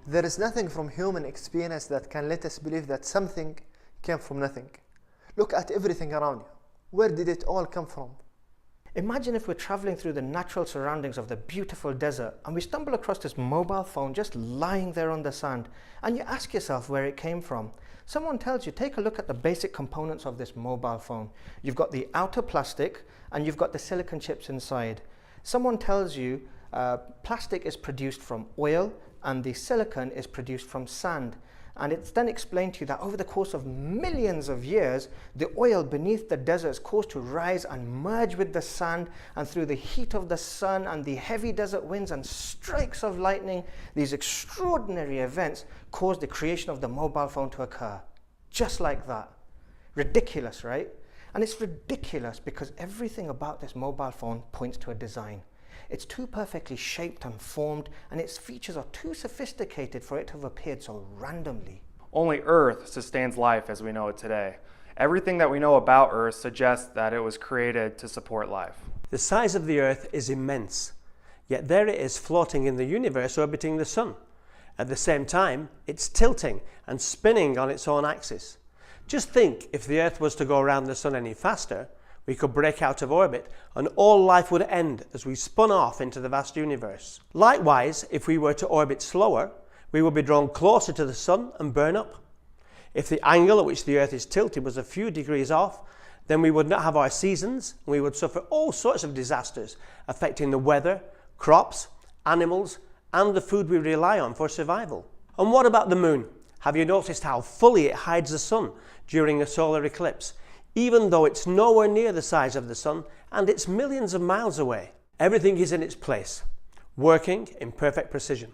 There is nothing from human experience that can let us believe that something came from nothing. Look at everything around you. Where did it all come from? Imagine if we're traveling through the natural surroundings of the beautiful desert and we stumble across this mobile phone just lying there on the sand, and you ask yourself where it came from. Someone tells you, take a look at the basic components of this mobile phone. You've got the outer plastic and you've got the silicon chips inside. Someone tells you plastic is produced from oil and the silicon is produced from sand. And it's then explained to you that over the course of millions of years, the oil beneath the desert is caused to rise and merge with the sand, and through the heat of the sun and the heavy desert winds and strikes of lightning, these extraordinary events caused the creation of the mobile phone to occur. Just like that. Ridiculous, right? And it's ridiculous because everything about this mobile phone points to a design. It's too perfectly shaped and formed, and its features are too sophisticated for it to have appeared so randomly. Only Earth sustains life as we know it today. Everything that we know about Earth suggests that it was created to support life. The size of the Earth is immense, yet there it is floating in the universe orbiting the Sun. At the same time, it's tilting and spinning on its own axis. Just think, if the Earth was to go around the Sun any faster, we could break out of orbit and all life would end as we spun off into the vast universe. Likewise, if we were to orbit slower, we would be drawn closer to the Sun and burn up. If the angle at which the Earth is tilted was a few degrees off, then we would not have our seasons and we would suffer all sorts of disasters affecting the weather, crops, animals, and the food we rely on for survival. And what about the Moon? Have you noticed how fully it hides the Sun during a solar eclipse, even though it's nowhere near the size of the Sun and it's millions of miles away? Everything is in its place, working in perfect precision.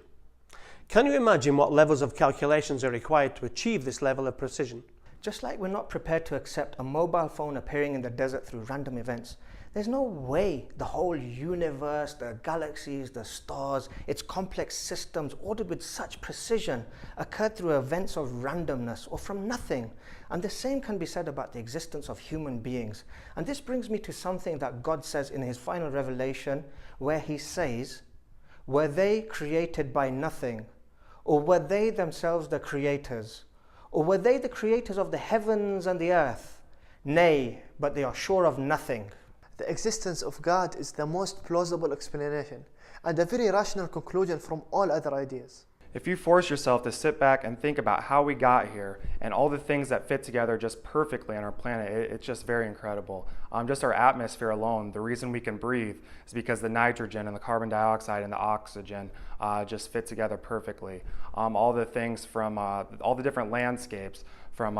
Can you imagine what levels of calculations are required to achieve this level of precision? Just like we're not prepared to accept a mobile phone appearing in the desert through random events, there's no way the whole universe, the galaxies, the stars, its complex systems ordered with such precision occurred through events of randomness or from nothing. And the same can be said about the existence of human beings. And this brings me to something that God says in his final revelation, where he says, "Were they created by nothing? Or were they themselves the creators? Or were they the creators of the heavens and the earth? Nay, but they are sure of nothing." The existence of God is the most plausible explanation and a very rational conclusion from all other ideas. If you force yourself to sit back and think about how we got here and all the things that fit together just perfectly on our planet, it's just very incredible. Just our atmosphere alone, the reason we can breathe is because the nitrogen and the carbon dioxide and the oxygen just fit together perfectly. All the things from all the different landscapes, from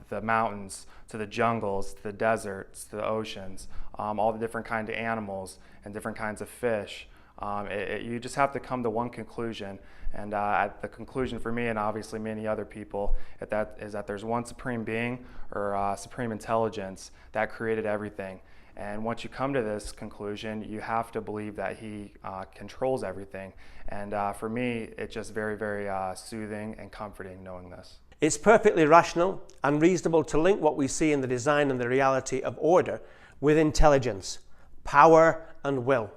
the mountains to the jungles, to the deserts, to the oceans, all the different kinds of animals and different kinds of fish. You just have to come to one conclusion, and the conclusion for me and obviously many other people is that there's one supreme being or supreme intelligence that created everything. And once you come to this conclusion, you have to believe that he controls everything. And for me, it's just very, very soothing and comforting knowing this. It's perfectly rational and reasonable to link what we see in the design and the reality of order with intelligence, power, and will.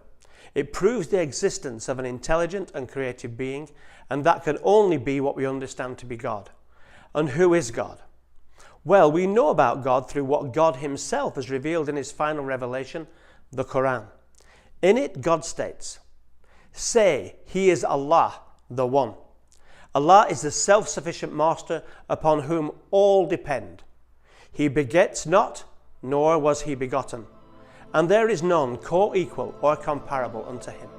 It proves the existence of an intelligent and creative being, and that can only be what we understand to be God. And who is God? Well, we know about God through what God himself has revealed in his final revelation, the Quran. In it, God states, "Say, he is Allah, the One. Allah is the self-sufficient master upon whom all depend. He begets not, nor was he begotten, and there is none co-equal or comparable unto him."